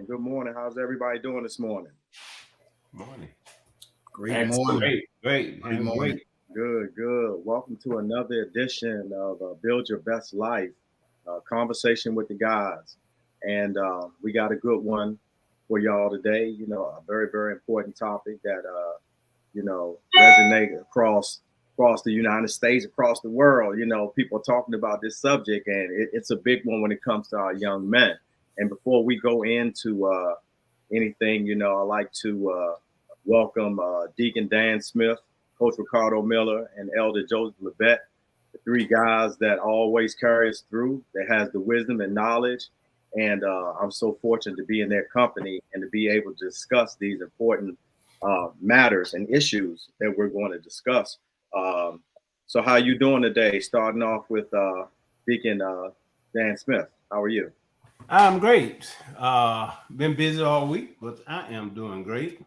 morning. Good morning. How's everybody doing this morning? Morning. Great morning. Great. Great morning. Good, good. Welcome to another edition of Build Your Best Life, conversation with the guys. And we got a good one for y'all today. A very, very important topic that, resonate across the United States, across the world. People are talking about this subject, and it's a big one when it comes to our young men. And before we go into anything, I like to welcome Deacon Dan Smith, Coach Ricardo Miller, and Elder Joseph Levette, the three guys that always carry us through, that has the wisdom and knowledge. And I'm so fortunate to be in their company and to be able to discuss these important matters and issues that we're going to discuss. So how you doing today? Starting off with Deacon Dan Smith. How are you? I'm great. Been busy all week, but I am doing great.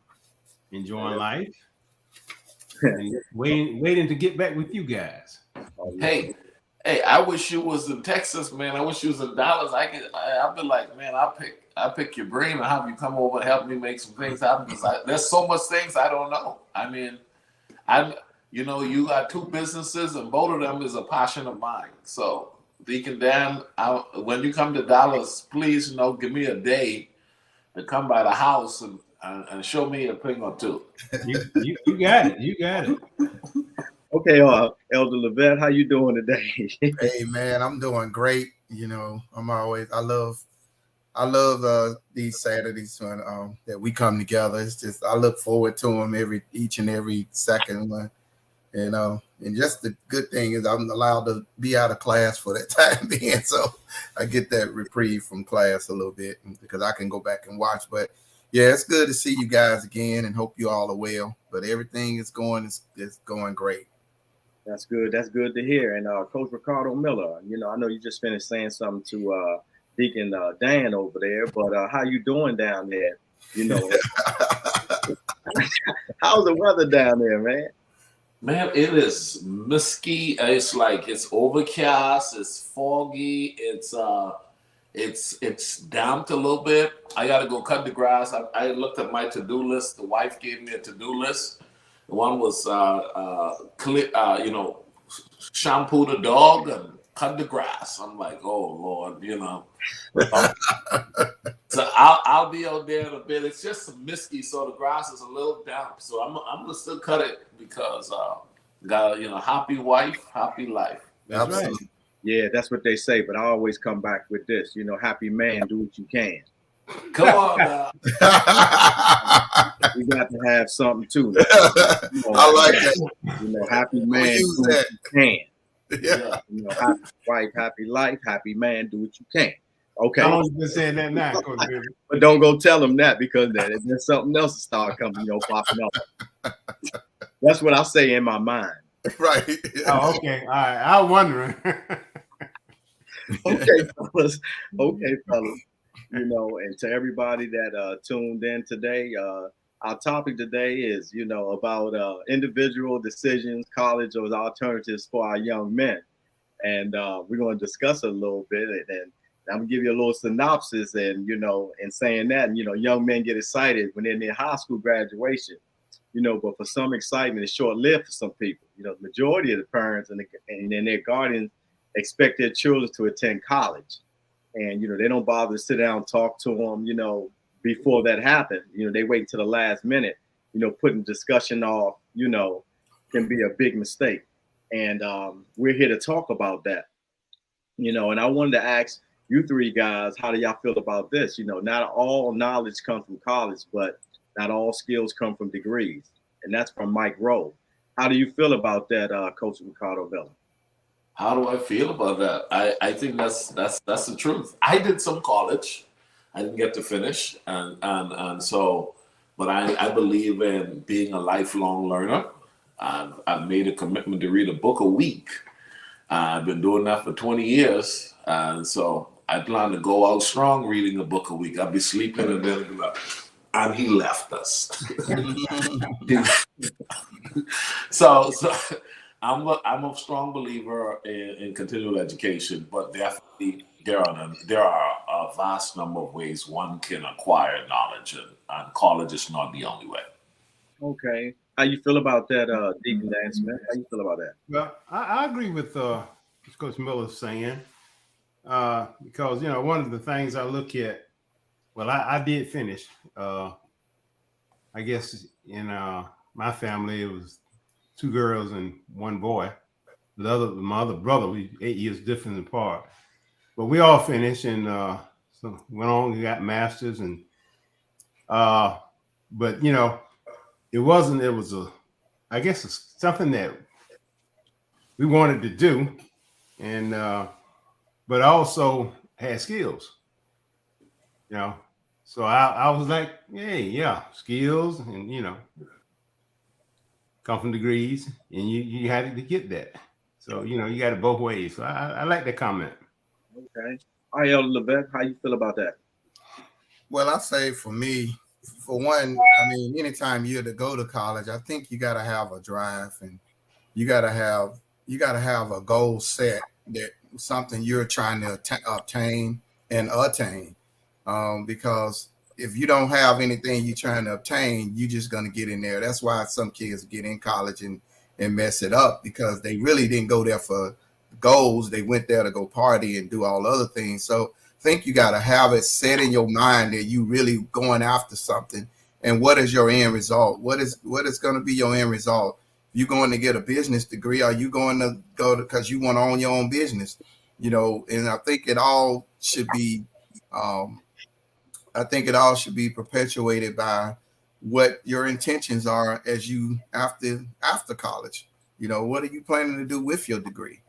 Enjoying life. And waiting to get back with you guys. Hey, I wish you was in Texas, man. I wish you was in Dallas. I've been like, man, I'll pick your brain and have you come over and help me make some things happen. Because there's so much things I don't know. I mean, you got two businesses, and both of them is a passion of mine. So, Deacon Dan, when you come to Dallas, please, give me a day to come by the house and show me a thing or two. You got it. You got it. Okay, Elder Levette, how you doing today? Hey man, I'm doing great. I love these Saturdays when that we come together. It's just I look forward to them each and every second one. And just the good thing is I'm allowed to be out of class for that time being, so I get that reprieve from class a little bit because I can go back and watch. But yeah, it's good to see you guys again, and hope you all are well. But everything is going great. That's good. That's good to hear. And Coach Ricardo Miller, I know you just finished saying something to Deacon Dan over there, but how you doing down there? How's the weather down there, man? Man, it is misty. It's like it's overcast. It's foggy. It's damped a little bit. I got to go cut the grass. I looked at my to-do list. The wife gave me a to-do list. One was shampoo the dog and cut the grass. I'm like, oh Lord, So I'll be out there in a bit. It's just misty, so the grass is a little damp. So I'm gonna still cut it because got happy wife, happy life. That's right. Yeah, that's what they say. But I always come back with this. Happy man, do what you can. Come on now. We got to have something too. I like that. Happy man, do what you can. Yeah. Happy wife, happy life, happy man, do what you can. Okay. How long you been saying that now, Coach? But don't go tell them that because then something else will start coming, popping up. That's what I say in my mind. Right. Oh, okay. All right. I was wondering. Okay, fellas. And to everybody that tuned in today, our topic today is, about individual decisions, college or alternatives for our young men. And we're going to discuss it a little bit. And I'm going to give you a little synopsis and, in saying that, young men get excited when they're in their high school graduation, but for some excitement, it's short-lived for some people. The majority of the parents and their guardians expect their children to attend college. And, they don't bother to sit down and talk to them, before that happens. They wait until the last minute, putting discussion off, can be a big mistake. And we're here to talk about that, and I wanted to ask you three guys, how do y'all feel about this? Not all knowledge comes from college, but not all skills come from degrees. And that's from Mike Rowe. How do you feel about that, Coach Ricardo Miller? How do I feel about that? I think that's the truth. I did some college. I didn't get to finish, and so, but I believe in being a lifelong learner. I've made a commitment to read a book a week. I've been doing that for 20 years, and so I plan to go out strong reading a book a week. I'll be sleeping and then be like, and he left us. so I'm a strong believer in continual education, but definitely there are a vast number of ways one can acquire knowledge, and college is not the only way. Okay. How you feel about that, Deacon Dan Smith? How you feel about that? Well, I agree with Coach Miller's saying because one of the things I look at. Well, I did finish. I guess in my family it was two girls and one boy. My other brother, we 8 years difference apart, but we all finished and so went on. We got masters and but it wasn't. It was I guess it's something that we wanted to do, and but also had skills. So I was like, hey, yeah, skills and come from degrees, and you had to get that. So you got it both ways. So I like that comment. Okay. All right, Elder Levesque, how you feel about that? Well, I say for me, for one, I mean, anytime you're to go to college, I think you got to have a drive, and you got to have a goal set, that something you're trying to obtain and attain. Because if you don't have anything you're trying to obtain, you're just going to get in there. That's why some kids get in college and mess it up, because they really didn't go there for goals. They went there to go party and do all other things. So I think you got to have it set in your mind that you really going after something. And what is your end result? What is going to be your end result? You going to get a business degree? Are you going to go because you want to own your own business? And I think it all should be perpetuated by what your intentions are as you after college. What are you planning to do with your degree?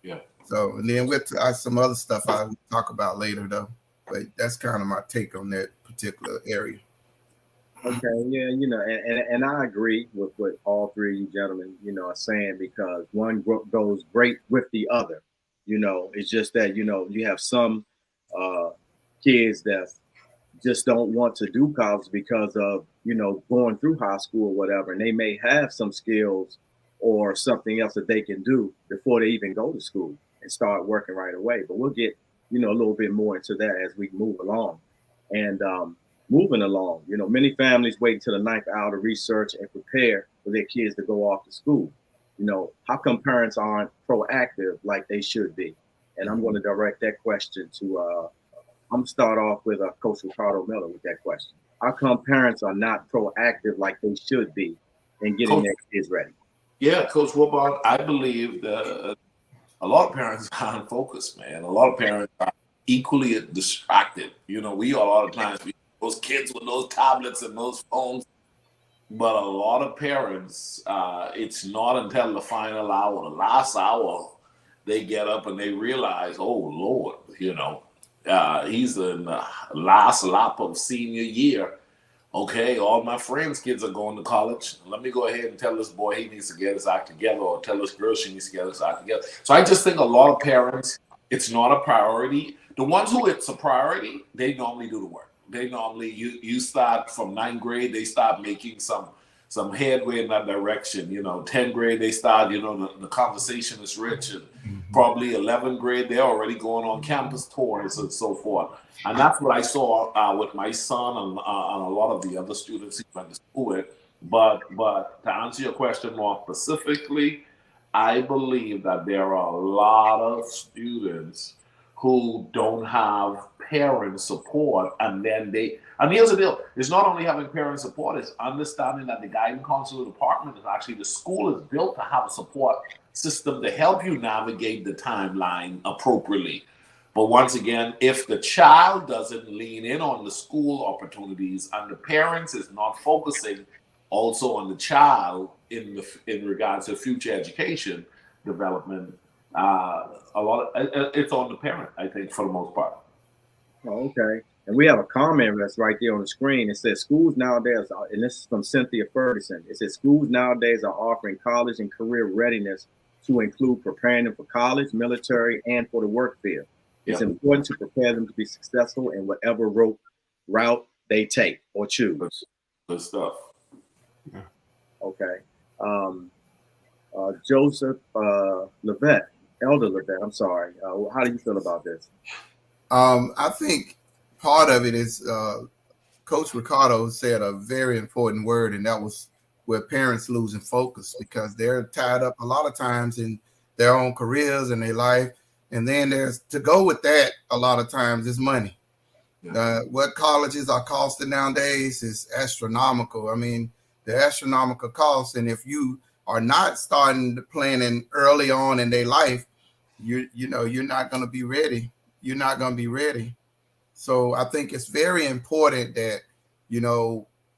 Yeah. So, and then with some other stuff I will talk about later, though. But that's kind of my take on that particular area. Okay, yeah, and I agree with what all three of you gentlemen, are saying, because one goes great with the other. It's just that you have some kids that just don't want to do college because of going through high school or whatever, and they may have some skills or something else that they can do before they even go to school and start working right away. But we'll get a little bit more into that as we move along. And moving along, many families wait until the ninth hour to research and prepare for their kids to go off to school. How come parents aren't proactive like they should be? And I'm going to direct that question to I'm going to start off with Coach Ricardo Miller with that question. How come parents are not proactive like they should be in getting their kids ready? Yeah, Coach Wilbon, I believe that a lot of parents aren't focused, man. A lot of parents are equally distracted. We a lot of times those kids with those tablets and those phones, but a lot of parents, it's not until the final hour, the last hour, they get up and they realize, oh Lord, he's in the last lap of senior year. Okay, all my friends' kids are going to college. Let me go ahead and tell this boy he needs to get his act together, or tell this girl she needs to get his act together. So I just think a lot of parents, it's not a priority. The ones who it's a priority, they normally do the work. They normally, you start from ninth grade, they start making some headway in that direction. 10th grade, they start, the conversation is rich. And probably 11th grade, they're already going on campus tours and so forth. And that's what I saw with my son and a lot of the other students he went to school with. But to answer your question more specifically, I believe that there are a lot of students who don't have parent support, and here's the deal: it's not only having parent support; it's understanding that the guidance counselor department is actually, the school is built to have a support system to help you navigate the timeline appropriately. But once again, if the child doesn't lean in on the school opportunities and the parents is not focusing also on the child in regards to future education development, it's on the parent, I think, for the most part. Oh, okay. And we have a comment that's right there on the screen. It says schools nowadays, and this is from Cynthia Ferguson. It says schools nowadays are offering college and career readiness to include preparing them for college, military, and for the work field. It's important to prepare them to be successful in whatever route they take or choose. Good stuff. Okay. Joseph Levette, Elder Levette. I'm sorry. How do you feel about this? I think part of it is Coach Ricardo said a very important word, and that was where parents losing focus because they're tied up a lot of times in their own careers and their life. And then there's to go with that a lot of times is money. What colleges are costing nowadays is astronomical. I mean, the astronomical costs. And if you are not starting planning early on in their life, you're not going to be ready. You're not going to be ready. So I think it's very important that,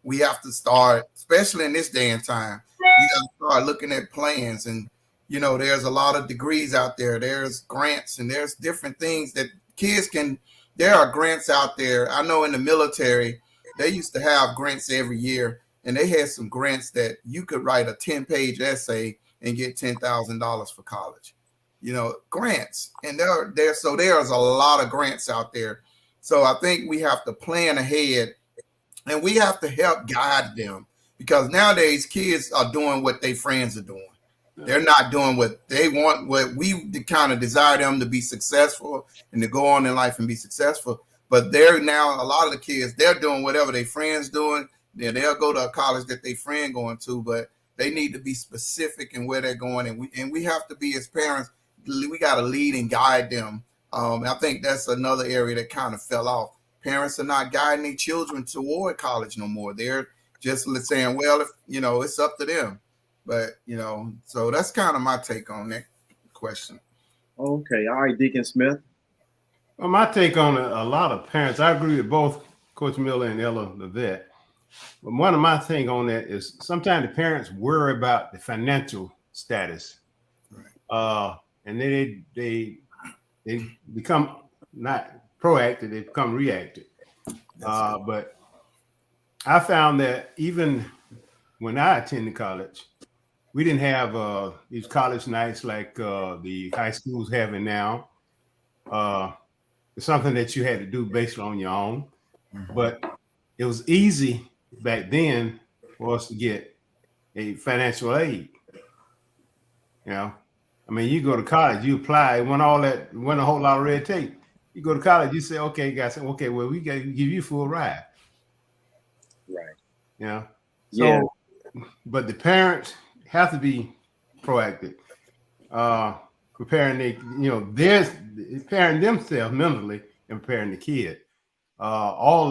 we have to start, especially in this day and time, you got to start looking at plans. And, there's a lot of degrees out there. There's grants and there's different things that kids can. There are grants out there. I know in the military, they used to have grants every year, and they had some grants that you could write a 10-page essay and get $10,000 for college. Grants. And so there's a lot of grants out there. So I think we have to plan ahead, and we have to help guide them because nowadays kids are doing what their friends are doing. They're not doing what they want, what we kind of desire them to be successful and to go on in life and be successful. But they're now, a lot of the kids, they're doing whatever their friends doing. They'll go to a college that their friend going to, but they need to be specific in where they're going. And we have to be, as parents, we got to lead and guide them. I think that's another area that kind of fell off. Parents are not guiding their children toward college no more. They're just saying, well, if it's up to them. But, so that's kind of my take on that question. Okay. All right, Deacon Smith. Well, my take on a lot of parents, I agree with both Coach Miller and Ella Levette. But one of my things on that is sometimes the parents worry about the financial status. Right. And then they become not proactive, they become reactive. But I found that even when I attended college, we didn't have these college nights like the high schools have it now. It's something that you had to do based on your own. Mm-hmm. But it was easy back then for us to get a financial aid. I mean, you go to college, you apply, it wasn't a whole lot of red tape. You go to college, you say, okay, guys, okay, well, we got to give you a full ride. Right. So, yeah. But the parents have to be proactive, preparing preparing themselves mentally and preparing the kid. All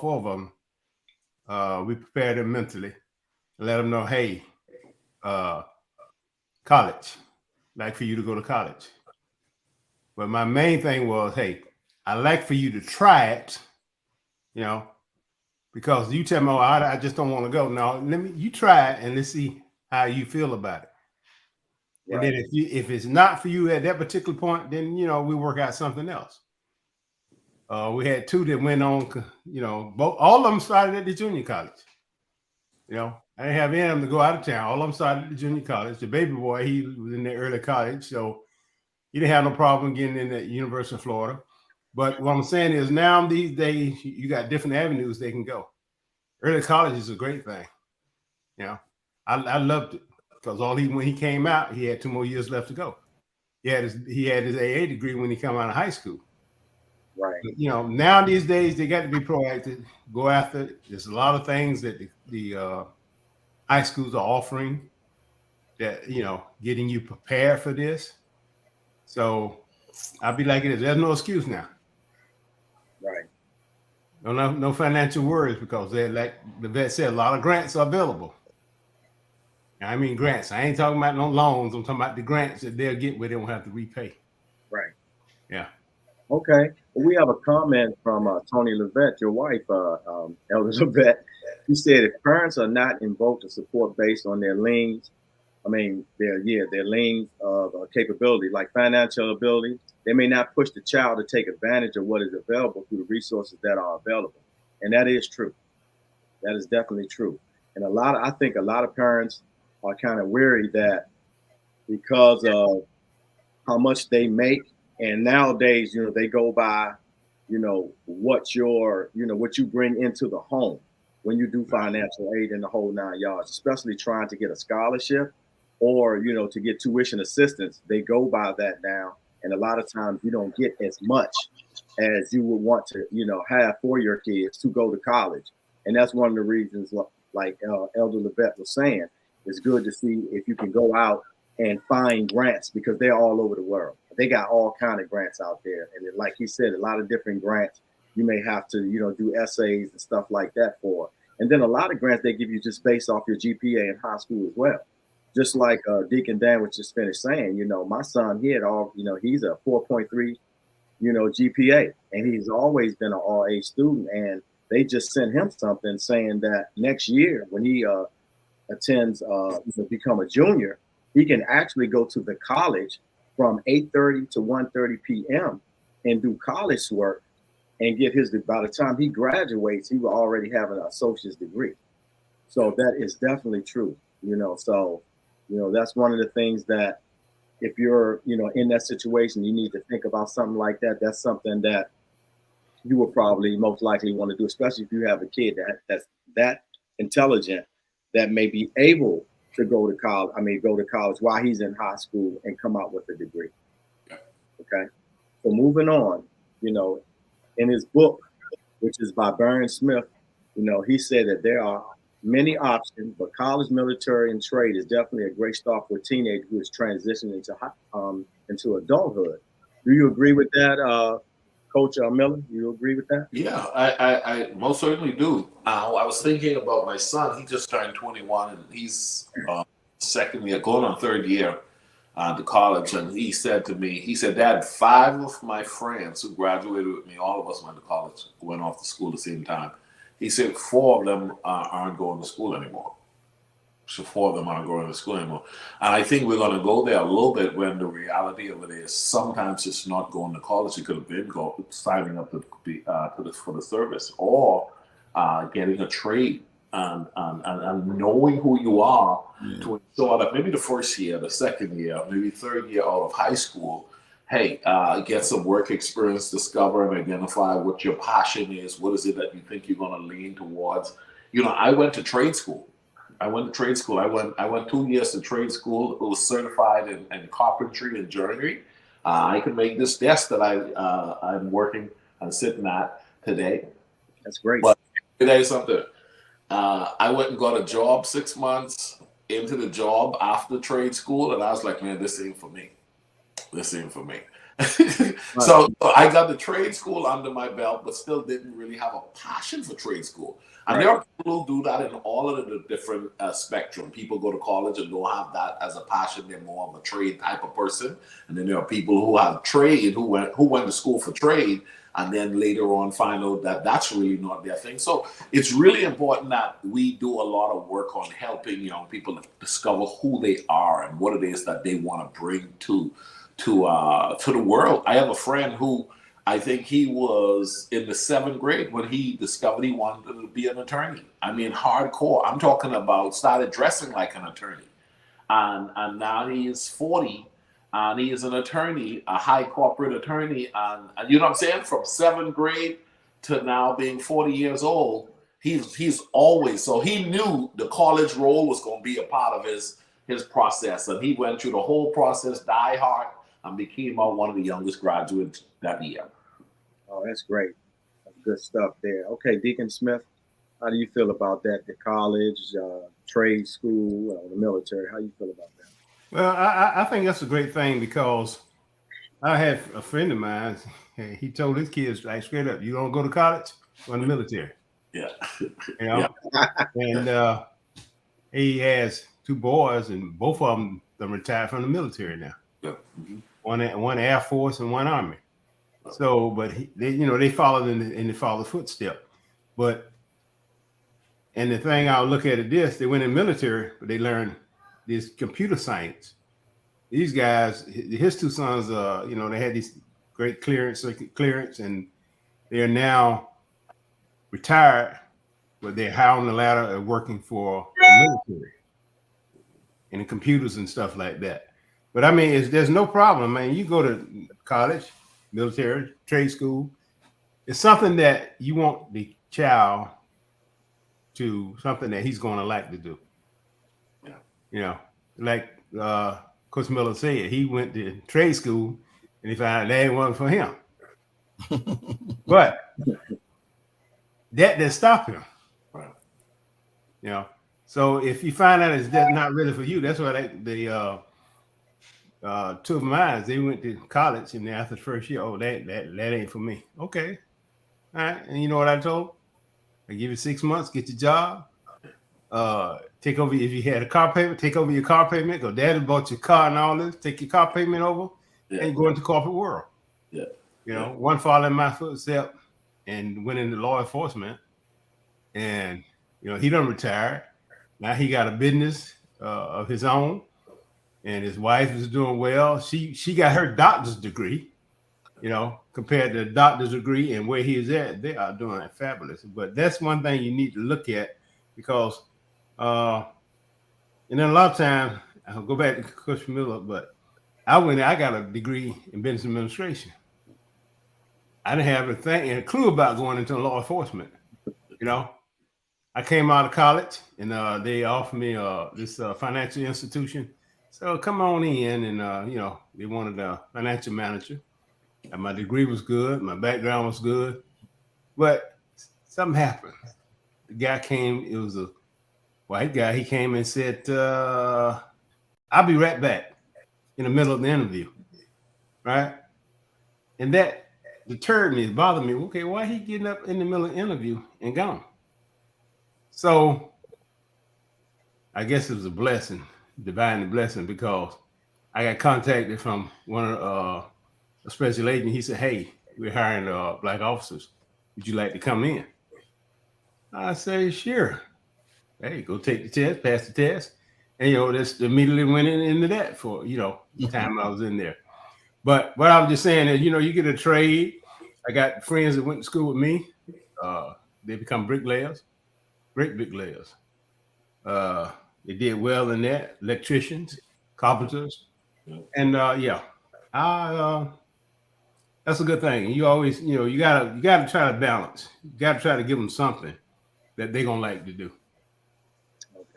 four of them, we prepare them mentally and let them know, hey, college, like for you to go to college. But my main thing was, hey, I like for you to try it, because you tell me, oh, I just don't want to go. No, you try it and let's see how you feel about it. Right. And then if it's not for you at that particular point, then we work out something else. We had two that went on, all of them started at the junior college. I didn't have any of them to go out of town. All of them started at the junior college. The baby boy, he was in the early college, so he didn't have no problem getting in at University of Florida. But what I'm saying is now these days, you got different avenues they can go. Early college is a great thing. I loved it because when he came out, he had 2 more years left to go. He had his AA degree when he came out of high school. Right. But, now these days they got to be proactive, go after it. There's a lot of things that the high schools are offering that, getting you prepared for this. So I'll be like it is. There's no excuse now. Right. No financial worries because like the vet said, a lot of grants are available. I mean grants. I ain't talking about no loans. I'm talking about the grants that they'll get where they won't have to repay. Right. Yeah. Okay. Well, we have a comment from Tony Levette, your wife, Elder Levette. He said, if parents are not invoked to support based on their liens, their liens of capability, like financial ability, they may not push the child to take advantage of what is available through the resources that are available. And that is true. That is definitely true. And I think a lot of parents are kind of weary that because of how much they make, and nowadays, they go by, what you bring into the home when you do financial aid in the whole 9 yards, especially trying to get a scholarship. or to get tuition assistance. They go by that now, and a lot of times you don't get as much as you would want to have for your kids to go to college. And that's one of the reasons, like Elder Levette was saying, it's good to see if you can go out and find grants, because they're all over the world. They got all kind of grants out there, and like he said, a lot of different grants you may have to do essays and stuff like that for. And then a lot of grants they give you just based off your GPA in high school as well. Just like Deacon Dan was just finished saying, my son, he had he's a 4.3 GPA, and he's always been an all A student. And they just sent him something saying that next year when he attends become a junior, he can actually go to the college from 8:30 to 1:30 p.m. and do college work and get his. By the time he graduates, he will already have an associate's degree. So that is definitely true. So that's one of the things that if you're in that situation, you need to think about something like that. That's something that you will probably most likely want to do, especially if you have a kid that's that intelligent, that may be able to go to college while he's in high school and come out with a degree. Okay. So moving on, in his book, which is by Byron Smith, he said that there are many options, but college, military, and trade is definitely a great start for a teenager who is transitioning into adulthood. Do you agree with that, Coach Miller? You agree with that? Yeah, I most certainly do. I was thinking about my son. He just turned 21, and he's second year, going on third year to college. And he said to me, Dad, 5 of my friends who graduated with me, all of us went to college, went off to school at the same time. He said 4 of them aren't going to school anymore. So 4 of them aren't going to school anymore. And I think we're going to go there a little bit when the reality of it is sometimes it's not going to college. It could have been signing up for the service, or getting a trade and knowing who you are to ensure that maybe the first year, the second year, maybe third year out of high school, hey, get some work experience, discover and identify what your passion is. What is it that you think you're going to lean towards? I went to trade school. I went 2 years to trade school. It was certified in carpentry and joinery. I can make this desk that I'm working and sitting at today. That's great. But today is something. I went and got a job 6 months into the job after trade school, and I was like, man, this ain't for me. This ain't for me. So I got the trade school under my belt, but still didn't really have a passion for trade school. And there are people who do that in all of the different spectrum. People go to college and don't have that as a passion. They're more of a trade type of person. And then there are people who have trade, who went to school for trade, and then later on find out that that's really not their thing. So it's really important that we do a lot of work on helping young people discover who they are and what it is that they want to bring to the world. I have a friend who, I think he was in the 7th grade when he discovered he wanted to be an attorney. I mean, hardcore. I'm talking about started dressing like an attorney. And now he is 40 and he is an attorney, a high corporate attorney. And you know what I'm saying? From 7th grade to now being 40 years old, he's always, so he knew the college role was going to be a part of his process. And he went through the whole process, die hard, and became one of the youngest graduates that year. Oh, that's great. That's good stuff there. Okay, Deacon Smith, how do you feel about that? The college, trade school, the military, how do you feel about that? Well, I think that's a great thing, because I had a friend of mine, he told his kids, like, straight up, you don't go to college, go in the military. Yeah. Yeah. And he has 2 boys, and both of them are retired from the military now. Yeah. One Air Force and one Army. So, but they followed in the father's footsteps. And the thing I'll look at this, they went in the military, but they learned this computer science. These guys, his 2 sons, they had this great clearance, and they're now retired, but they're high on the ladder and working for the military and the computers and stuff like that. But I mean, there's no problem, man. You go to college, military, trade school. It's something that you want the child to, something that he's going to like to do. Yeah. Like Coach Miller said. He went to trade school, and he found out that ain't one for him. But that didn't stop him. Right. You know, so if you find out it's not really for you, that's why two of mine, they went to college, and after the first year, oh, that ain't for me. Okay, all right. And you know what I told? I give you 6 months, get your job. Take over if you had a car payment, take over your car payment. Go, Daddy bought your car and all this. Take your car payment over, and go into corporate world. Yeah, you know, one following my footstep, and went into law enforcement. And you know, he done retired. Now he got a business of his own, and his wife is doing well. She got her doctor's degree. You know, compared to the doctor's degree and where he is at, they are doing fabulous. But that's one thing you need to look at, because and then a lot of times I'll go back to Coach Miller, but I got a degree in business administration. I didn't have a clue about going into law enforcement. You know, I came out of college, and they offered me this financial institution. So come on in, and you know, they wanted a financial manager. And my degree was good, my background was good, but something happened. The guy came, it was a white guy. He came and said, I'll be right back, in the middle of the interview, right? And that deterred me, it bothered me. Okay, why he getting up in the middle of the interview and gone? So I guess it was a blessing, divine blessing, because I got contacted from one of a special agent. He said, hey, we're hiring black officers. Would you like to come in? I say, sure. Hey, go take the test, pass the test. And, you know, just immediately went into that for, you know, the time I was in there. But what I was just saying is, you know, you get a trade. I got friends that went to school with me. They become bricklayers, great bricklayers. They did well in that, electricians, carpenters. And that's a good thing. You always, you know, you gotta try to balance. You gotta try to give them something that they're gonna like to do. Okay,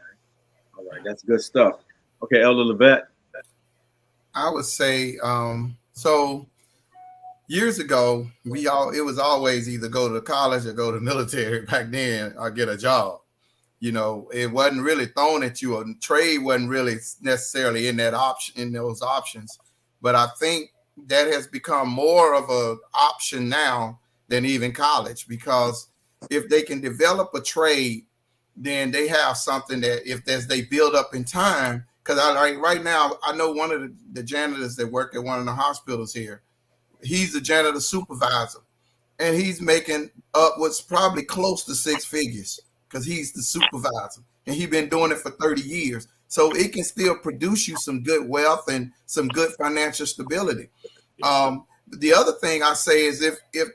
all right, that's good stuff. Okay, Elder Levette. I would say, so years ago, it was always either go to college or go to military back then, or get a job. You know, it wasn't really thrown at you. A trade wasn't really necessarily in those options. But I think that has become more of an option now than even college, because if they can develop a trade, then they have something that as they build up in time. Because right now, I know one of the janitors that work at one of the hospitals here. He's a janitor supervisor, and he's making upwards probably close to 6 figures, because he's the supervisor, and he's been doing it for 30 years. So it can still produce you some good wealth and some good financial stability. The other thing I say is if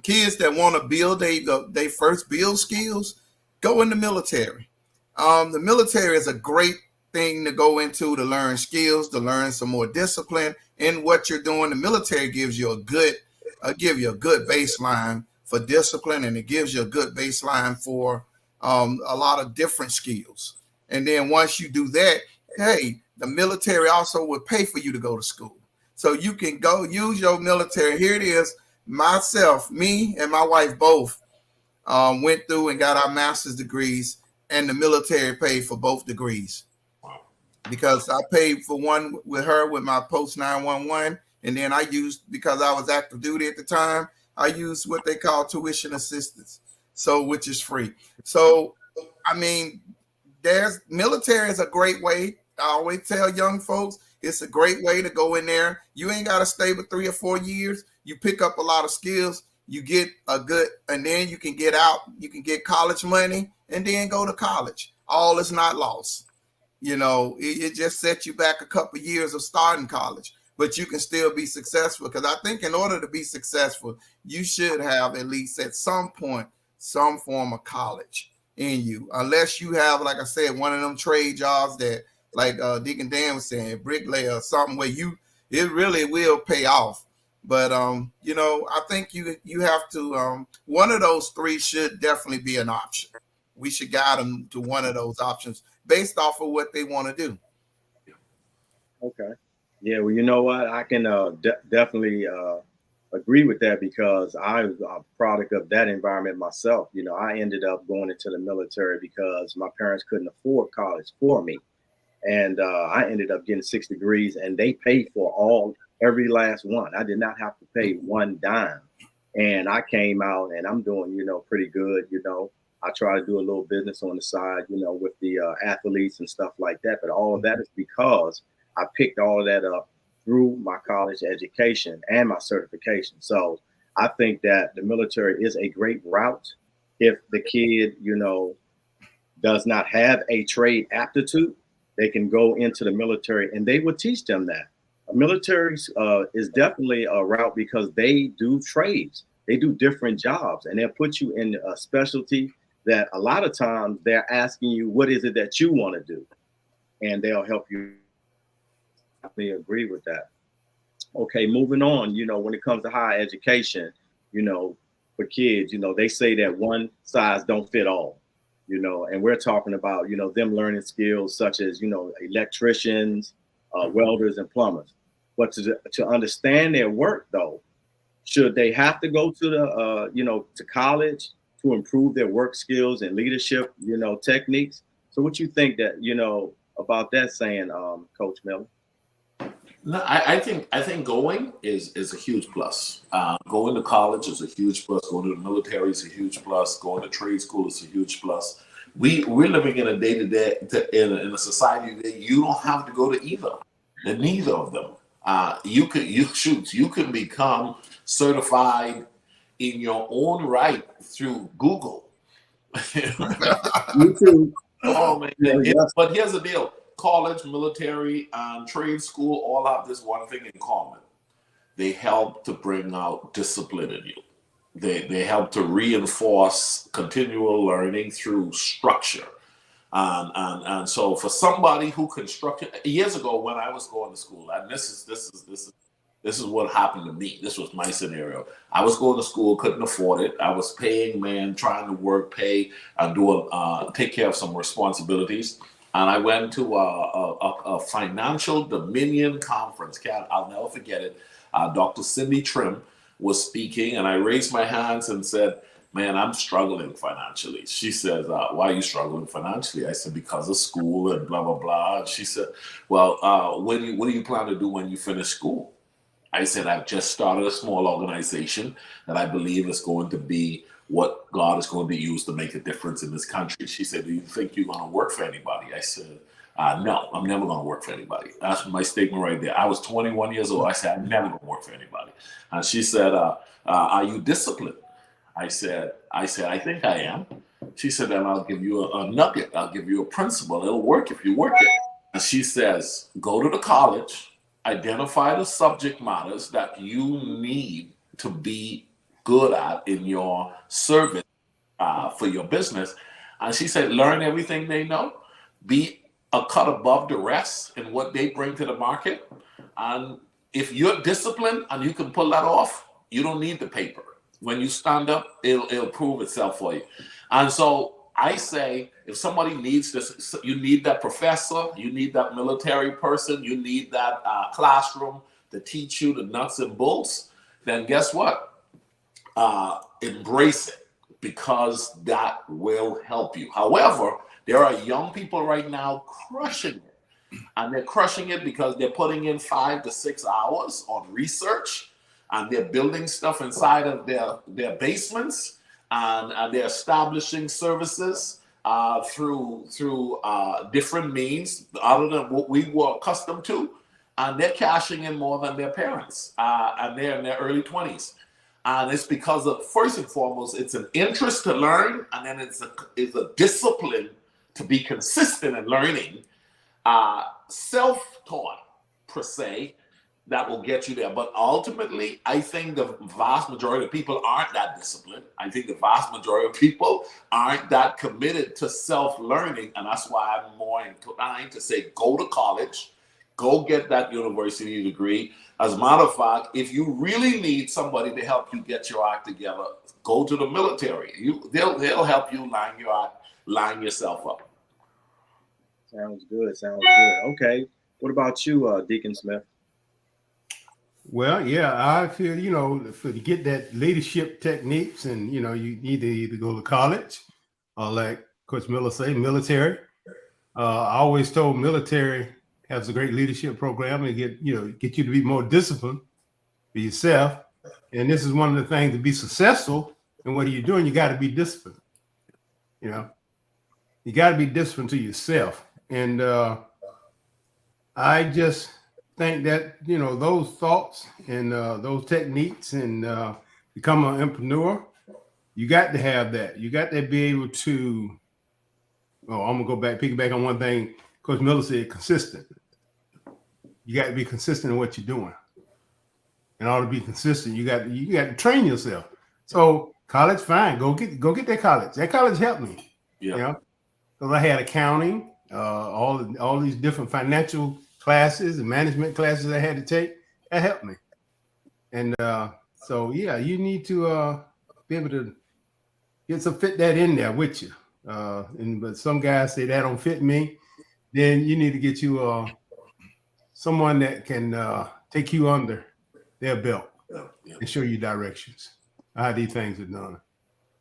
kids that want to build they first build skills, go in the military. The military is a great thing to go into, to learn skills, to learn some more discipline in what you're doing. The military gives you a good baseline for discipline, and it gives you a good baseline for a lot of different skills. And then once you do that, hey, the military also will pay for you to go to school. So you can go use your military. Here it is. Me and my wife both went through and got our master's degrees, and the military paid for both degrees. Because I paid for one with her with my post 911, and then I used, because I was active duty at the time, I used what they call tuition assistance, so which is free. So, I mean, military is a great way. I always tell young folks, it's a great way to go in there. You ain't got to stay but 3 or 4 years. You pick up a lot of skills. You get and then you can get out. You can get college money and then go to college. All is not lost. You know, it just sets you back a couple of years of starting college, but you can still be successful. Because I think in order to be successful, you should have at least at some point some form of college in you, unless you have, like I said, one of them trade jobs that, like Deacon Dan was saying, bricklayer or something where it really will pay off. But you know, I think you have to one of those three should definitely be an option. We should guide them to one of those options based off of what they want to do. Okay. Yeah, well, you know what? I can definitely agree with that because I was a product of that environment myself. You know, I ended up going into the military because my parents couldn't afford college for me. And I ended up getting 6 degrees, and they paid for every last one. I did not have to pay one dime, and I came out, and I'm doing, pretty good. I try to do a little business on the side, with the athletes and stuff like that. But all of that is because I picked all of that up through my college education and my certification. So I think that the military is a great route if the kid, does not have a trade aptitude. They can go into the military and they will teach them that. Military is definitely a route because they do trades, they do different jobs, and they'll put you in a specialty that a lot of times they're asking you, what is it that you want to do? And they'll help you. I agree with that. Okay, moving on, when it comes to higher education, for kids, they say that one size don't fit all, and we're talking about, them learning skills such as, electricians, welders, and plumbers. But to understand their work, though, should they have to go to to college to improve their work skills and leadership, techniques? So what you think that, about that saying, Coach Miller? No, I think going is a huge plus. Going to college is a huge plus. Going to the military is a huge plus. Going to trade school is a huge plus. We're living in a day-to-day in a society that you don't have to go to neither of them. You can become certified in your own right through Google. YouTube. Oh man! But here's the deal: college, military, and trade school all have this one thing in common. They help to bring out discipline in you. They help to reinforce continual learning through structure. And so for somebody who constructed years ago when I was going to school, and this is what happened to me. This was my scenario. I was going to school, couldn't afford it. I was paying, man, trying to work, pay, and take care of some responsibilities. And I went to a financial dominion conference. I'll never forget it. Dr. Cindy Trim was speaking, and I raised my hands and said, man, I'm struggling financially. She says, why are you struggling financially? I said, because of school and blah, blah, blah. And she said, well, what do you plan to do when you finish school? I said, I've just started a small organization that I believe is going to be what God is going to use to make a difference in this country. She said, do you think you're going to work for anybody? I said, no, I'm never going to work for anybody. That's my statement right there. I was 21 years old. I said, I'm never going to work for anybody. And she said, are you disciplined? I said, I think I am. She said, then I'll give you a nugget. I'll give you a principle. It'll work if you work it. And she says, go to the college, identify the subject matters that you need to be good at in your service for your business. And she said, learn everything they know, be a cut above the rest in what they bring to the market. And if you're disciplined and you can pull that off, you don't need the paper. When you stand up, it'll prove itself for you. And so I say, if somebody needs this, you need that professor, you need that military person, you need that classroom to teach you the nuts and bolts, then guess what? Embrace it, because that will help you. However, there are young people right now crushing it. And they're crushing it because they're putting in 5 to 6 hours on research, and they're building stuff inside of their basements, and they're establishing services through different means other than what we were accustomed to, and they're cashing in more than their parents, and they're in their early 20s. And it's because of, first and foremost, it's an interest to learn, and then it's a discipline to be consistent in learning, self-taught per se, that will get you there. But ultimately, I think the vast majority of people aren't that disciplined. I think the vast majority of people aren't that committed to self-learning. And that's why I'm more inclined to say, go to college, go get that university degree. As a matter of fact, if you really need somebody to help you get your act together, go to the military. They'll help you line yourself up. Sounds good. Okay. What about you, Deacon Smith? Well, yeah, I feel, to get that leadership techniques, and you need to either go to college or, like Coach Miller say, military. I always told military has a great leadership program and get you to be more disciplined for yourself. And this is one of the things to be successful. And what are you doing? You got to be disciplined. You got to be disciplined to yourself. And I just think that those thoughts and those techniques and become an entrepreneur, you got to have that. You got to be able to. Oh, I'm gonna piggyback on one thing Coach Miller said: consistent. You got to be consistent in what you're doing. In order to be consistent, you got to train yourself. So college, fine, go get that college. That college helped me. Yeah. Because I had accounting, all these different financial classes and management classes I had to take. That helped me. And so yeah, you need to be able to fit that in there with you. But some guys say that don't fit me. Then you need to get you someone that can take you under their belt and show you directions how these things are done.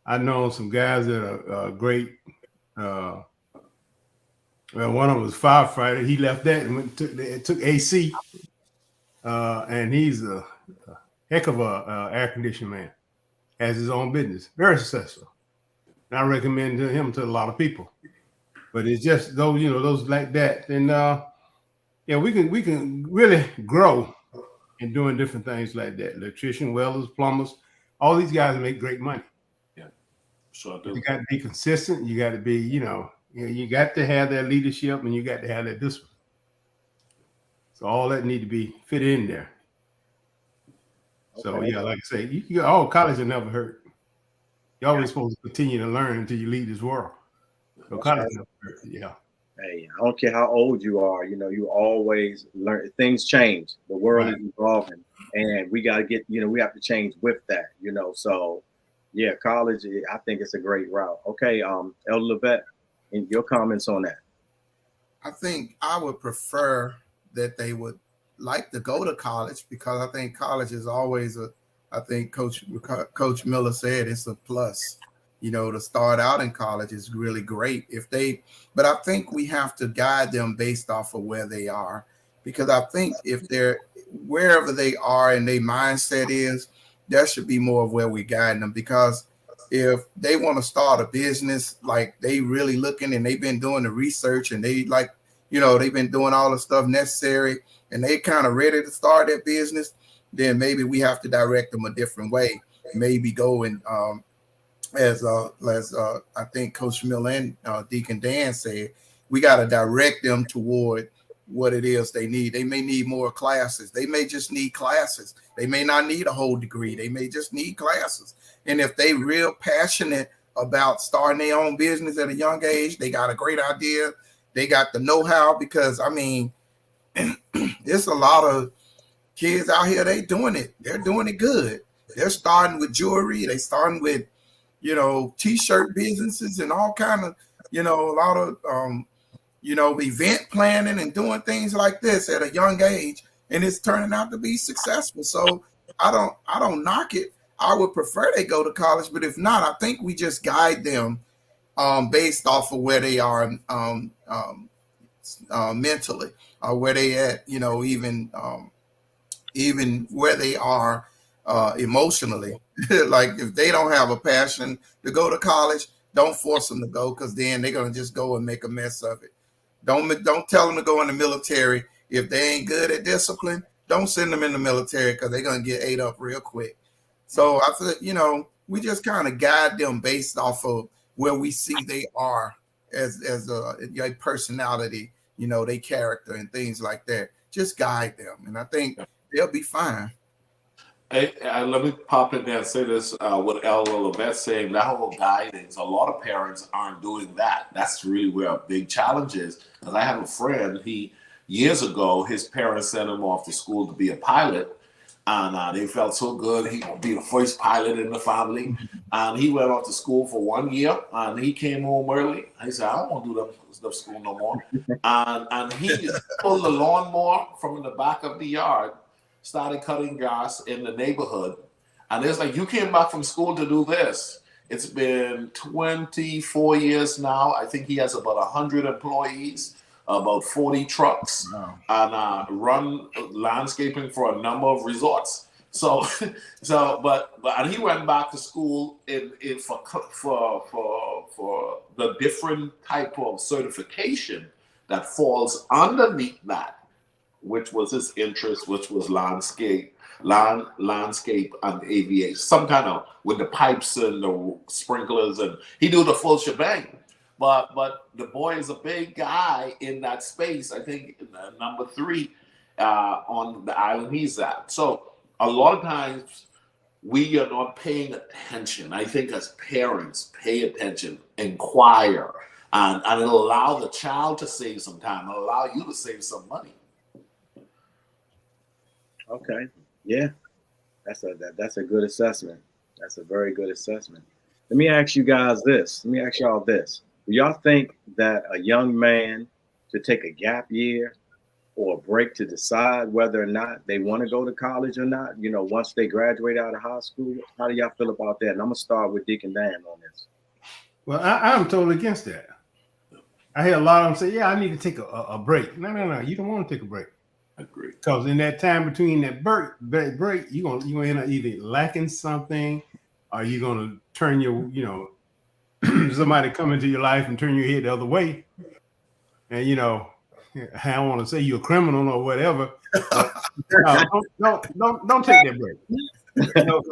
I know some guys that are great. Well, one of them was a firefighter. He left that and took AC, and he's a heck of a air conditioning man. Has his own business, very successful. And I recommend him to a lot of people. But it's just those like that. And we can really grow in doing different things like that. Electrician, welders, plumbers, all these guys make great money. Yeah, sure do. You got to be consistent. You got to be, you got to have that leadership and you got to have that discipline. So all that need to be fit in there. So yeah, like I say, college will never hurt. You're always supposed to continue to learn until you leave this world. So college never hurt. Yeah. Hey, I don't care how old you are, you always learn. Things change. The world is evolving, and we got to get, we have to change with that, So, yeah, college, I think it's a great route. Okay, Elder Levette, and your comments on that. I think I would prefer that they would like to go to college, because I think college is always I think Coach Miller said it's a plus. To start out in college is really great but I think we have to guide them based off of where they are, because I think if they're wherever they are and their mindset is, that should be more of where we guide them. Because if they want to start a business, like they really looking and they've been doing the research and they've been doing all the stuff necessary and they kind of ready to start their business, then maybe we have to direct them a different way. Maybe go and as I think Coach Miller and Deacon Dan said, we got to direct them toward what it is they need. They may need more classes. They may just need classes. They may not need a whole degree. They may just need classes. And if they real passionate about starting their own business at a young age, they got a great idea. They got the know-how, because there's a lot of kids out here. They doing it. They're doing it good. They're starting with jewelry. They starting with t-shirt businesses and all kind of, a lot of, event planning and doing things like this at a young age. And it's turning out to be successful. So I don't knock it. I would prefer they go to college, but if not, I think we just guide them based off of where they are mentally, or where they at, even where they are emotionally. Like if they don't have a passion to go to college, don't force them to go, because then they're gonna just go and make a mess of it. Don't tell them to go in the military if they ain't good at discipline. Don't send them in the military, because they're gonna get ate up real quick. So I thought, we just kind of guide them based off of where we see they are as a personality, their character and things like that. Just guide them, and I think they'll be fine. Hey, let me pop in there and say this. What Elder Levette saying, that whole guidance, a lot of parents aren't doing that. That's really where a big challenge is. Because I have a friend, years ago, his parents sent him off to school to be a pilot. and they felt so good. He would be the first pilot in the family, and he went off to school for 1 year, and he came home early. He said, "I don't want to do that school no more," and he pulled the lawnmower from the back of the yard, started cutting grass in the neighborhood, and it's like, you came back from school to do this. It's been 24 years now. I think he has about 100 employees, about 40 trucks, Wow. and run landscaping for a number of resorts. So, and he went back to school for the different type of certification that falls underneath that, which was his interest, which was landscape and aviation, some kind of with the pipes and the sprinklers, and he do the full shebang. But the boy is a big guy in that space. I think number 3 on the island he's at. So a lot of times we are not paying attention. I think as parents, pay attention, inquire, and it'll allow the child to save some time. It'll allow you to save some money. Okay. Yeah. That's a good assessment. That's a very good assessment. Let me ask you guys this. Let me ask y'all this. Do y'all think that a young man should take a gap year or a break to decide whether or not they want to go to college or not? You know, once they graduate out of high school, how do y'all feel about that? And I'm gonna start with Deacon Dan on this. Well, I'm totally against that. I hear a lot of them say, "Yeah, I need to take a break." No. You don't want to take a break. Agree. Because in that time between that break, you're gonna end up either lacking something, or you're gonna turn your, somebody come into your life and turn your head the other way. And I don't want to say you're a criminal or whatever. Don't take that break.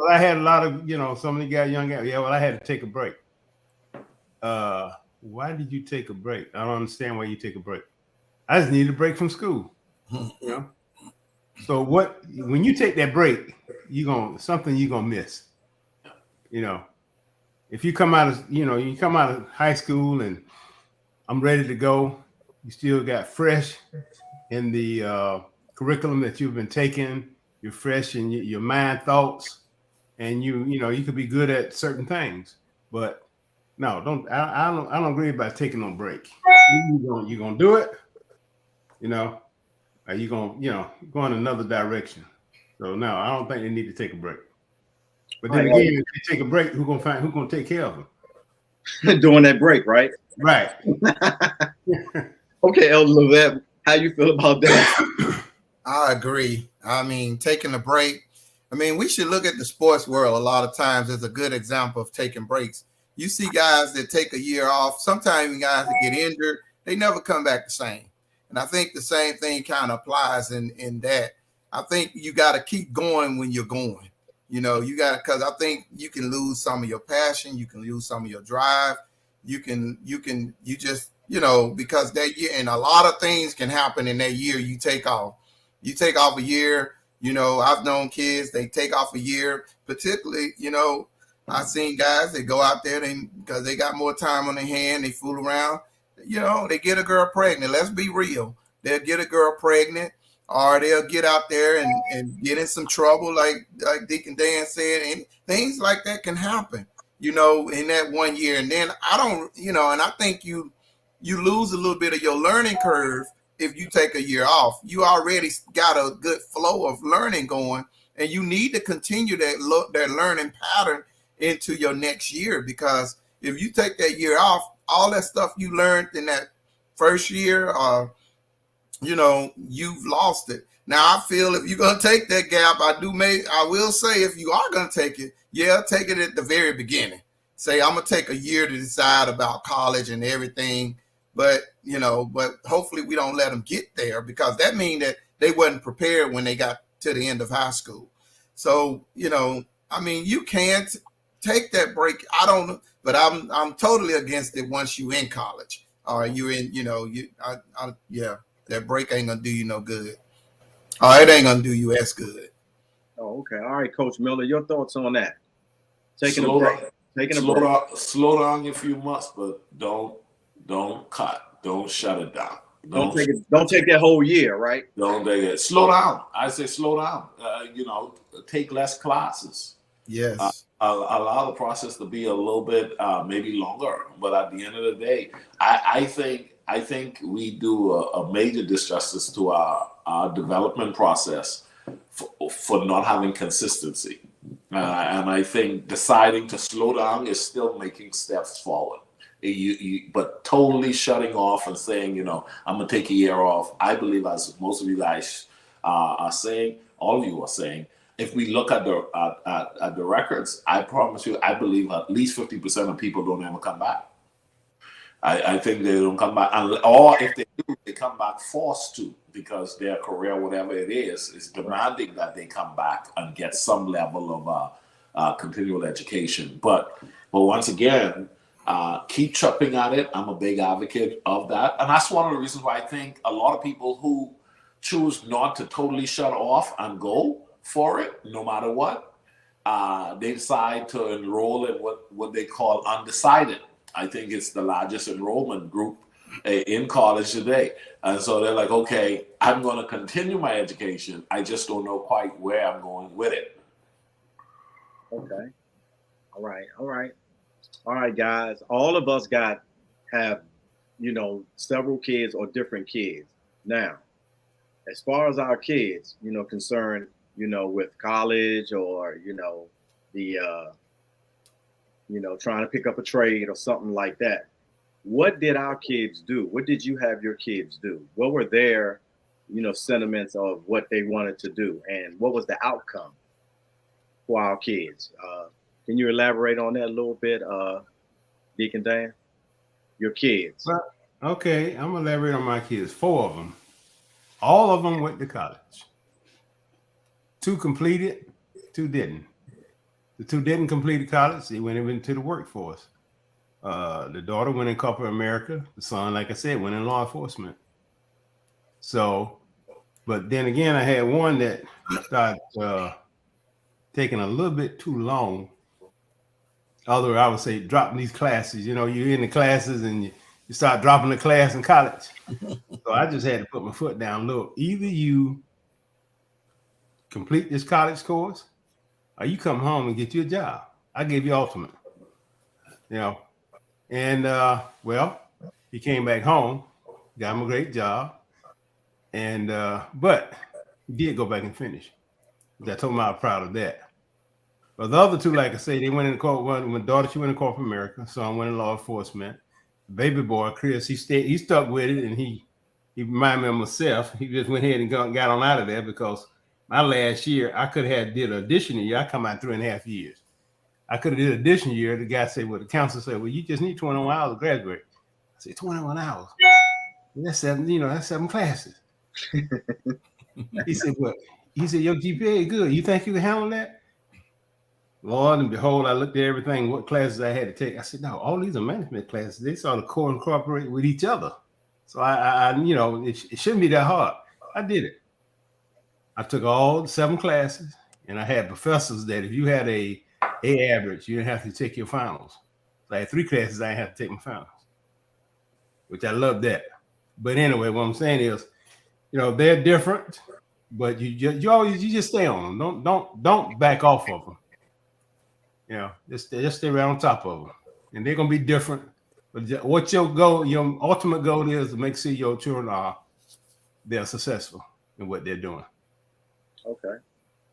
I had a lot of, some of the guys, young guys. Yeah, well, I had to take a break. Why did you take a break? I don't understand why you take a break. I just needed a break from school. So when you take that break, something you're gonna miss. If you come out of high school and I'm ready to go, you still got fresh in the curriculum that you've been taking. You're fresh in your mind thoughts, and you could be good at certain things. But no, I don't agree about taking no break. You're gonna do it. Are you gonna go in another direction? So no, I don't think they need to take a break. But then again, if they take a break, who's gonna take care of them during that break, right? Right. Okay, Elder Levette, how you feel about that? I agree. I mean, taking a break. I mean, we should look at the sports world a lot of times as a good example of taking breaks. You see guys that take a year off. Sometimes guys that get injured, they never come back the same. And I think the same thing kind of applies in that. I think you got to keep going when you're going. Because I think you can lose some of your passion. You can lose some of your drive. Because that year, and a lot of things can happen in that year you take off. You take off a year, I've known kids, they take off a year, particularly, I've seen guys that go out there because they got more time on their hand, they fool around, they get a girl pregnant. Let's be real. They'll get a girl pregnant, or they'll get out there and get in some trouble, like Deacon Dan said, and things like that can happen, in that 1 year. And then and I think you lose a little bit of your learning curve if you take a year off. You already got a good flow of learning going, and you need to continue that learning pattern into your next year, because if you take that year off, all that stuff you learned in that first year, you've lost it. Now, I feel if you're going to take that gap, I will say, if you are going to take it, take it at the very beginning. Say, I'm going to take a year to decide about college and everything. But hopefully we don't let them get there, because that means that they wasn't prepared when they got to the end of high school. So, you can't take that break. I don't know, but I'm totally against it once you in college, or you in, that break ain't going to do you no good. Or it ain't going to do you as good. Oh, okay. All right, Coach Miller, your thoughts on that? Slow down if you must, but don't cut. Don't shut it down. Don't take that whole year, right? Don't take it. Slow down. I say slow down. Take less classes. Yes. Allow the process to be a little bit maybe longer, but at the end of the day, I think we do a major disjustice to our development process for not having consistency, and I think deciding to slow down is still making steps forward. But totally shutting off and saying, I'm gonna take a year off. I believe, as most of you guys are saying, all of you are saying, if we look at the records, I promise you, I believe at least 50% of people don't ever come back. I think they don't come back, or if they do, they come back forced to, because their career, whatever it is demanding that they come back and get some level of continual education. But once again, keep chopping at it. I'm a big advocate of that, and that's one of the reasons why I think a lot of people who choose not to totally shut off and go for it, no matter what, they decide to enroll in what they call undecided. I think it's the largest enrollment group in college today. And so they're like, okay, I'm going to continue my education. I just don't know quite where I'm going with it. Okay. All right, guys. All of us have, several kids or different kids. Now, as far as our kids, concerned, with college or, trying to pick up a trade or something like that. What did our kids do? What did you have your kids do? What were their, sentiments of what they wanted to do? And what was the outcome for our kids? Can you elaborate on that a little bit, Deacon Dan? Your kids. Well, okay, I'm going to elaborate on my kids. 4 of them. All of them went to college. 2 completed, 2 didn't. The 2 didn't complete college. They went into the workforce. The daughter went in corporate America. The son, like I said, went in law enforcement. So, but then again, I had one that started taking a little bit too long. Although I would say dropping these classes. You're in the classes and you start dropping the class in college. So I just had to put my foot down. Look, either you complete this college course, or you come home and get you a job. I gave you ultimate, and well, he came back home, got him a great job, and but he did go back and finish. I told him I was proud of that. But the other 2, like I say, they went in corporate. My daughter, she went in corporate America, son went in law enforcement. Baby boy, Chris, he stuck with it, and he reminded me of myself. He just went ahead and got on out of there, because my last year, I could have did an additional year. I come out 3.5 years. I could have did an additional year. The guy said, the counselor said, well, you just need 21 hours to graduate. I said, 21 hours? That's 7, that's 7 classes. He said, what? He said, your GPA is good. You think you can handle that? Lord and behold, I looked at everything, what classes I had to take. I said, no, all these are management classes. They sort of co-incorporate with each other. So it shouldn't be that hard. I did it. I took all 7 classes, and I had professors that if you had a average, you didn't have to take your finals. So I had 3 classes I didn't have to take my finals, which I love that. But anyway, what I'm saying is, they're different, but you just stay on them. Don't back off of them. Just stay right on top of them, and they're gonna be different. But what your ultimate goal is to make sure your children they're successful in what they're doing. Okay.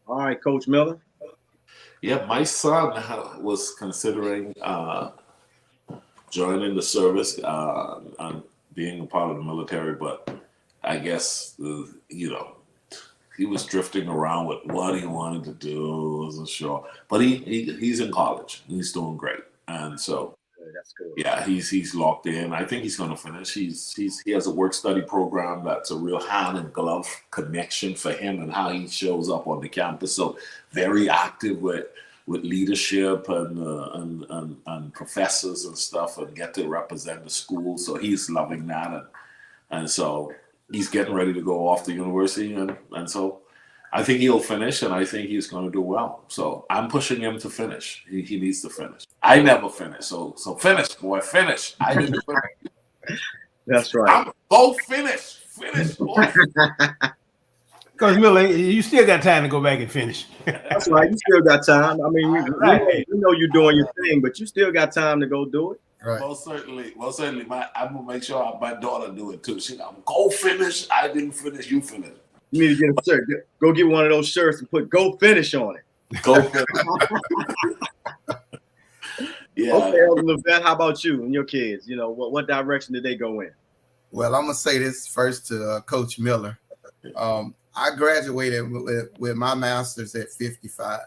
All right, Coach Miller. Yeah, my son was considering joining the service and being a part of the military, but I guess he was drifting around with what he wanted to do. Wasn't sure, but he's in college. He's doing great, and so that's good. Yeah, he's locked in. I think he's going to finish. He has a work study program that's a real hand and glove connection for him and how he shows up on the campus. So very active with leadership and professors and stuff, and get to represent the school. So he's loving that, and so he's getting ready to go off to university, and so I think he'll finish, and I think he's going to do well. So I'm pushing him to finish. He needs to finish. I never finish, so finish, boy, finish. I need to finish. That's right. Go finish, boy. Coach Miller, you still got time to go back and finish. That's right. You still got time. I mean, Right. we know you're doing your thing, but you still got time to go do it. Right. Most certainly. I'm gonna make sure my daughter do it too. She like, go finish. I didn't finish. You finish. You need to get a shirt. Go get one of those shirts and put "Go Finish" on it. Go finish. Yeah. Okay, Elder Levette, how about you and your kids? You know, what direction did they go in? Well, I'm gonna say this first to Coach Miller. I graduated with my master's at 55.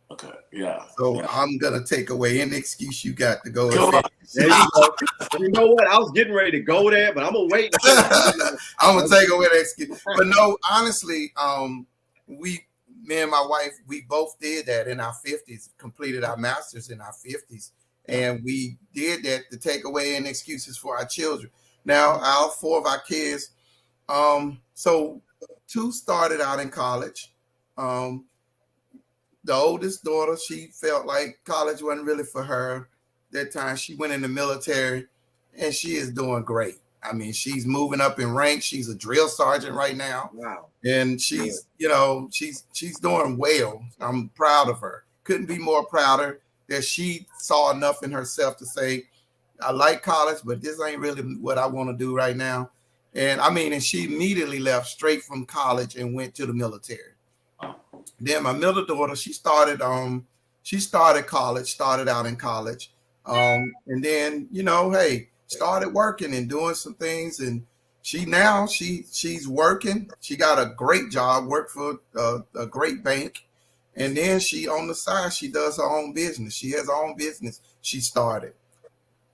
Okay. Yeah. So yeah. I'm gonna take away any excuse you got to go. There you go. You know what? I was getting ready to go there, but I'm gonna wait. I'm gonna take away the excuse. But no, honestly, me and my wife, we both did that in our 50s, completed our masters in our 50s. And we did that to take away any excuses for our children. Now, all 4 of our kids, so 2 started out in college. The oldest daughter, she felt like college wasn't really for her. That time she went in the military and she is doing great. I mean, she's moving up in rank. She's a drill sergeant right now. Wow. And she's, she's doing well. I'm proud of her. Couldn't be more prouder that she saw enough in herself to say, I like college, but this ain't really what I want to do right now. And and she immediately left straight from college and went to the military. Then my middle daughter, she started out in college. And then, started working and doing some things. And she's working. She got a great job, worked for a great bank. And then she, on the side, she does her own business. She has her own business she started.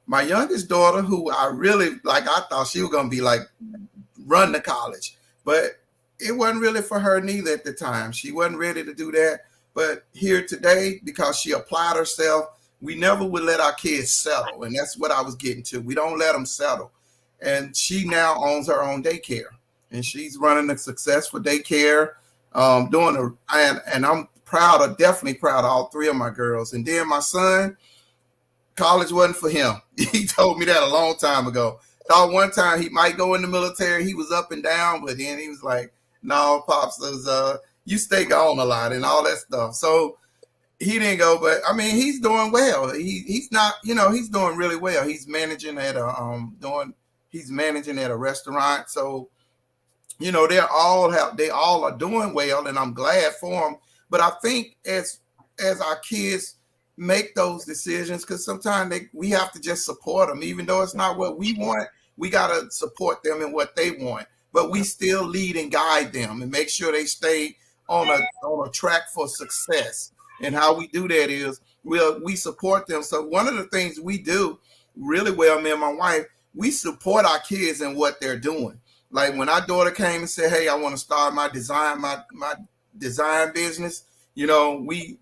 My youngest daughter, who I really, I thought she was going to be run to college. But it wasn't really for her neither at the time. She wasn't ready to do that. But here today, because she applied herself, we never would let our kids settle. And that's what I was getting to. We don't let them settle. And she now owns her own daycare. And she's running a successful daycare, and I'm definitely proud of all 3 of my girls. And then my son, college wasn't for him. He told me that a long time ago. Thought one time he might go in the military. He was up and down, but then he was like, no, Pops, you stay gone a lot and all that stuff. So he didn't go, but he's doing well. He's not, he's doing really well. He's managing at a restaurant. So, they all are doing well, and I'm glad for them. But I think as our kids make those decisions, because sometimes we have to just support them, even though it's not what we want. We got to support them in what they want, but we still lead and guide them and make sure they stay on a track for success. And how we do that is we support them. So one of the things we do really well, me and my wife, we support our kids in what they're doing. Like when our daughter came and said, "Hey, I want to start my design business," we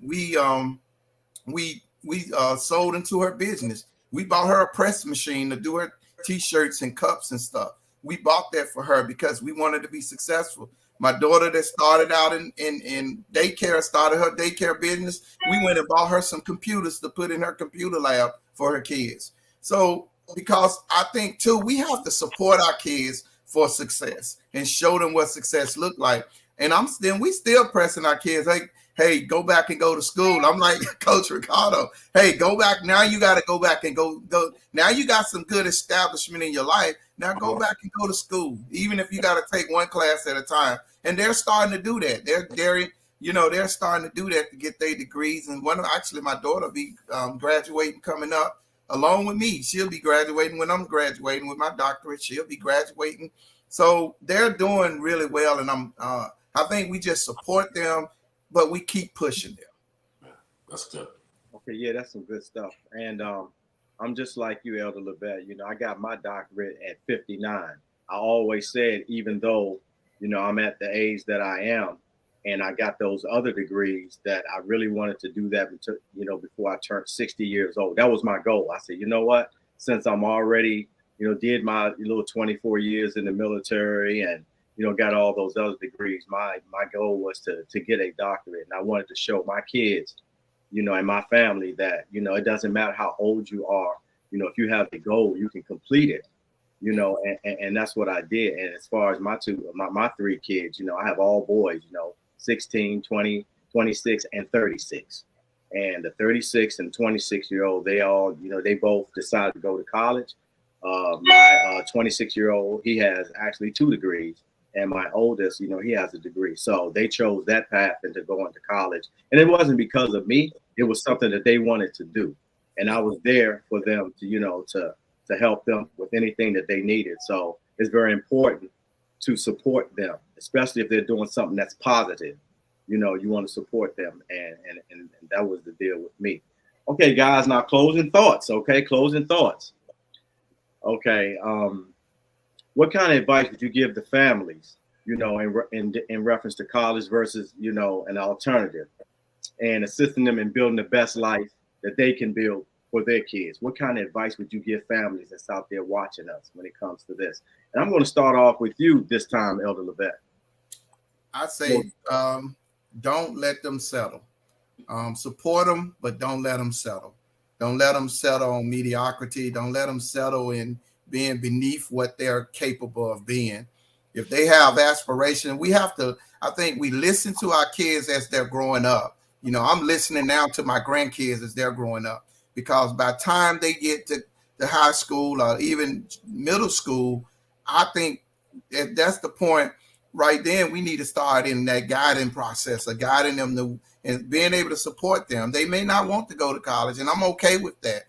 sold into her business. We bought her a press machine to do her T-shirts and cups and stuff. We bought that for her because we wanted to be successful. My daughter that started out in daycare, started her daycare business. We went and bought her some computers to put in her computer lab for her kids. So because I think too, we have to support our kids for success and show them what success look like. And we still pressing our kids, hey, go back and go to school. I'm like Coach Ricardo, hey, go back. Now you got to go back and go. Now you got some good establishment in your life. Now go back and go to school, even if you got to take one class at a time. And they're starting to do that. They're starting to do that to get their degrees. And my daughter will be graduating coming up along with me. She'll be graduating when I'm graduating with my doctorate. She'll be graduating. So they're doing really well. And I think we just support them, but we keep pushing them. That's good. Okay, yeah, that's some good stuff. And I'm just like you, Elder Levette. I got my doctorate at 59. I always said, even though, I'm at the age that I am, and I got those other degrees, that I really wanted to do that, before I turned 60 years old. That was my goal. I said, you know what? Since I'm already, did my little 24 years in the military and, got all those other degrees, my goal was to get a doctorate. And I wanted to show my kids, and my family that, it doesn't matter how old you are. If you have the goal, you can complete it. you know, and that's what I did. And as far as my three kids, you know, I have all boys, you know, 16, 20, 26, and 36. And the 36 and 26-year-old, they all, you know, they both decided to go to college. My 26-year-old, he has actually 2 degrees. And my oldest, you know, he has a degree. So they chose that path into going to college. And it wasn't because of me. It was something that they wanted to do. And I was there for them to, you know, to help them with anything that they needed. So it's very important to support them, especially if they're doing something that's positive. You know, you want to support them, and that was the deal with me. Okay, guys, now closing thoughts. Okay, closing thoughts. Okay, what kind of advice would you give the families? You know, in reference to college versus, you know, an alternative, and assisting them in building the best life that they can build for their kids. What kind of advice would you give families that's out there watching us when it comes to this? And I'm going to start off with you this time, Elder Levette. I say, don't let them settle. Support them, but don't let them settle. Don't let them settle on mediocrity. Don't let them settle in being beneath what they're capable of being. If they have aspiration, we have to, I think we listen to our kids as they're growing up. You know, I'm listening now to my grandkids as they're growing up, because by the time they get to high school or even middle school, I think that's the point right then. We need to start in that guiding process of guiding them and being able to support them. They may not want to go to college, and I'm okay with that.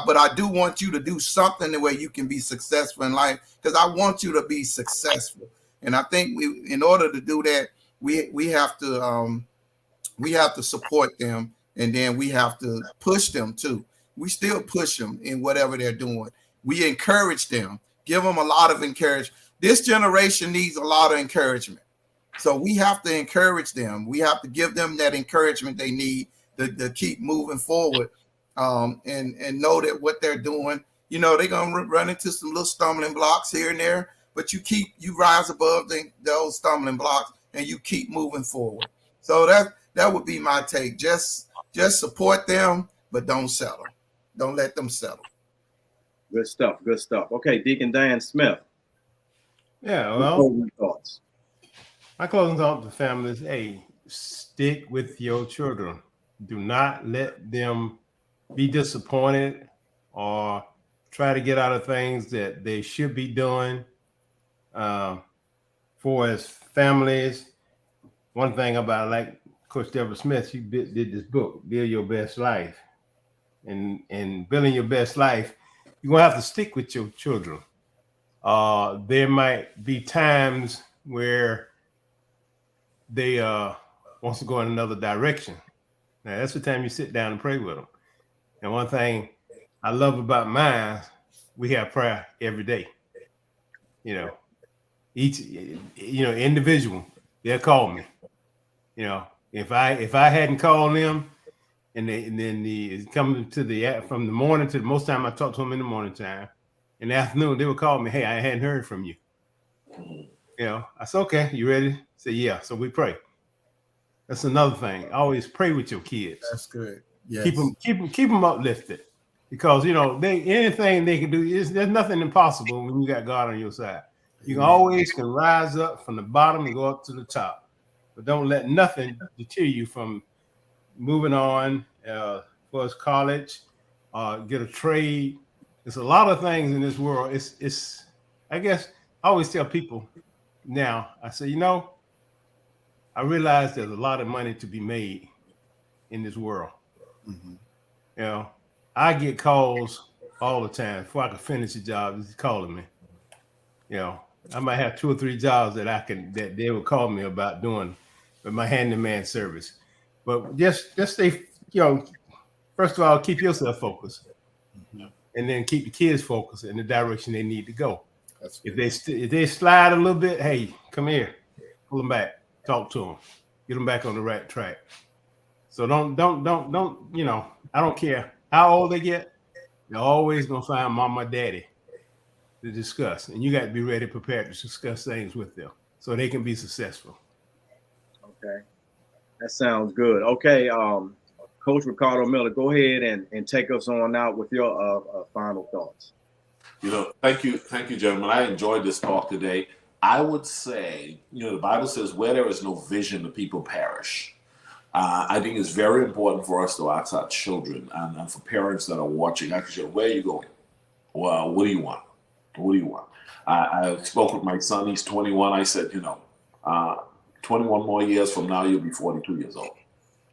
But I do want you to do something the way you can be successful in life, because I want you to be successful. And I think in order to do that, we have to support them, and then we have to push them too. We still push them in whatever they're doing. We encourage them, give them a lot of encouragement. This generation needs a lot of encouragement. So we have to encourage them. We have to give them that encouragement they need to keep moving forward, and know that what they're doing, you know, they're going to run into some little stumbling blocks here and there, but you rise above those stumbling blocks and you keep moving forward. So that would be my take. Just support them, but don't settle. Don't let them settle. Good stuff. Good stuff. Okay, Deacon Dan Smith. Yeah, well, closing thoughts. My closing thought to families: hey, stick with your children. Do not let them be disappointed or try to get out of things that they should be doing. For as families, one thing about, like Coach Deborah Smith, she did this book, Build Your Best Life. And building your best life, you're going to have to stick with your children. There might be times where they wants to go in another direction. Now, that's the time you sit down and pray with them. And one thing I love about mine, we have prayer every day. You know, each, you know, individual, they'll call me. You know, if I hadn't called them, and then coming to from the morning to most time I talk to them in the morning time. In the afternoon, they would call me, hey, I hadn't heard from you. You know, I said, okay, you ready? I said, yeah. So we pray. That's another thing. Always pray with your kids. That's good. Yes. Keep them uplifted, because you know anything they can do there's nothing impossible when you got God on your side. You can always rise up from the bottom and go up to the top, but don't let nothing deter you from moving on for his college, get a trade. There's a lot of things in this world. It's I guess I always tell people now, I say, you know, I realize there's a lot of money to be made in this world. Mm-hmm. You know, I get calls all the time before I can finish a job. He's calling me. You know, I might have 2 or 3 jobs that they would call me about doing with my handyman service. But just stay, you know, first of all, keep yourself focused, and then keep the kids focused in the direction they need to go. If they slide a little bit, hey, come here, pull them back, talk to them, get them back on the right track. So don't, you know, I don't care how old they get, they're always gonna find mama or daddy to discuss, and you got to be ready, prepared to discuss things with them so they can be successful. Okay. That sounds good. Okay, Coach Ricardo Miller, go ahead and take us on out with your final thoughts. Thank you, gentlemen. I enjoyed this talk today. I would say, the Bible says, where there is no vision, the people perish. I think it's very important for us to ask our children and for parents that are watching, actually, where are you going? Well, what do you want? What do you want? I spoke with my son. He's 21. I said, 21 more years from now, you'll be 42 years old.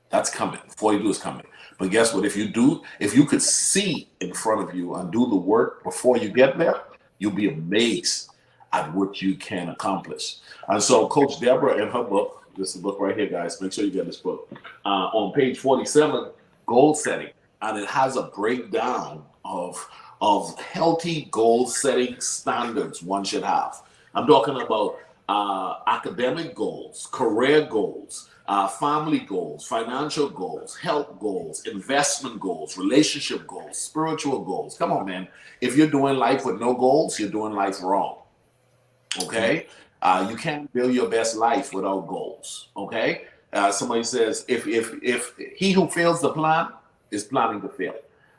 That's coming. 42 is coming. But guess what? If you could see in front of you and do the work before you get there, you'll be amazed at what you can accomplish. And so Coach Deborah in her book, this is the book right here, guys. Make sure you get this book. On page 47, goal setting. And it has a breakdown of healthy goal setting standards one should have. I'm talking about academic goals, career goals, family goals, financial goals, health goals, investment goals, relationship goals, spiritual goals. Come on, man. If you're doing life with no goals, you're doing life wrong. Okay? You can't build your best life without goals. Okay? Somebody says, if he who fails the plan is planning to fail.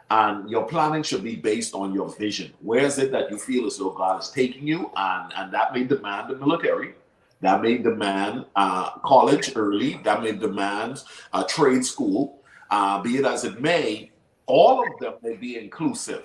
And your planning should be based on your vision. Where is it that you feel as though God is taking you? And that may demand the military. That may demand college early. That may demand trade school. Be it as it may, all of them may be inclusive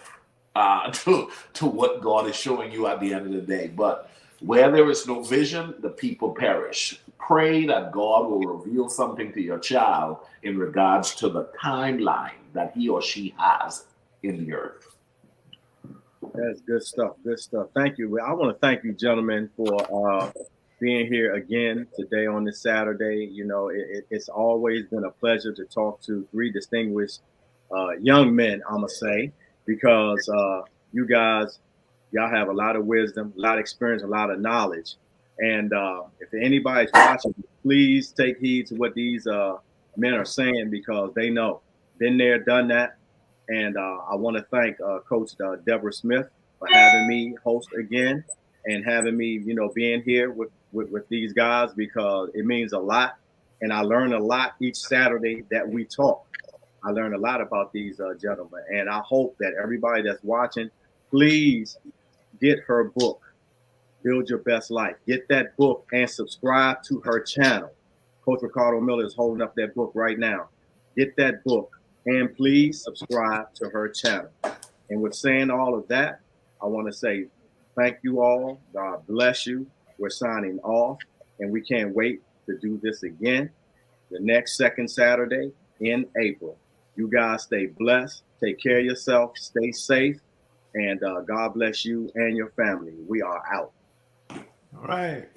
to what God is showing you at the end of the day. But where there is no vision, the people perish. Pray that God will reveal something to your child in regards to the timeline that he or she has in the earth. That's good stuff. Good stuff. Thank you. I want to thank you, gentlemen, for being here again today on this Saturday. It's always been a pleasure to talk to three distinguished young men, I'm going to say, because you guys, y'all have a lot of wisdom, a lot of experience, a lot of knowledge. And if anybody's watching, please take heed to what these men are saying, because they know. Been there, done that. And I want to thank Coach Deborah Smith for having me host again and having me, being here with these guys, because it means a lot. And I learn a lot each Saturday that we talk. I learn a lot about these gentlemen. And I hope that everybody that's watching, please get her book, Build Your Best Life. Get that book and subscribe to her channel. Coach Ricardo Miller is holding up that book right now. Get that book and please subscribe to her channel. And with saying all of that, I want to say thank you all. God bless you. We're signing off, and we can't wait to do this again the next second Saturday in April. You guys stay blessed. Take care of yourself. Stay safe. And God bless you and your family. We are out. All right.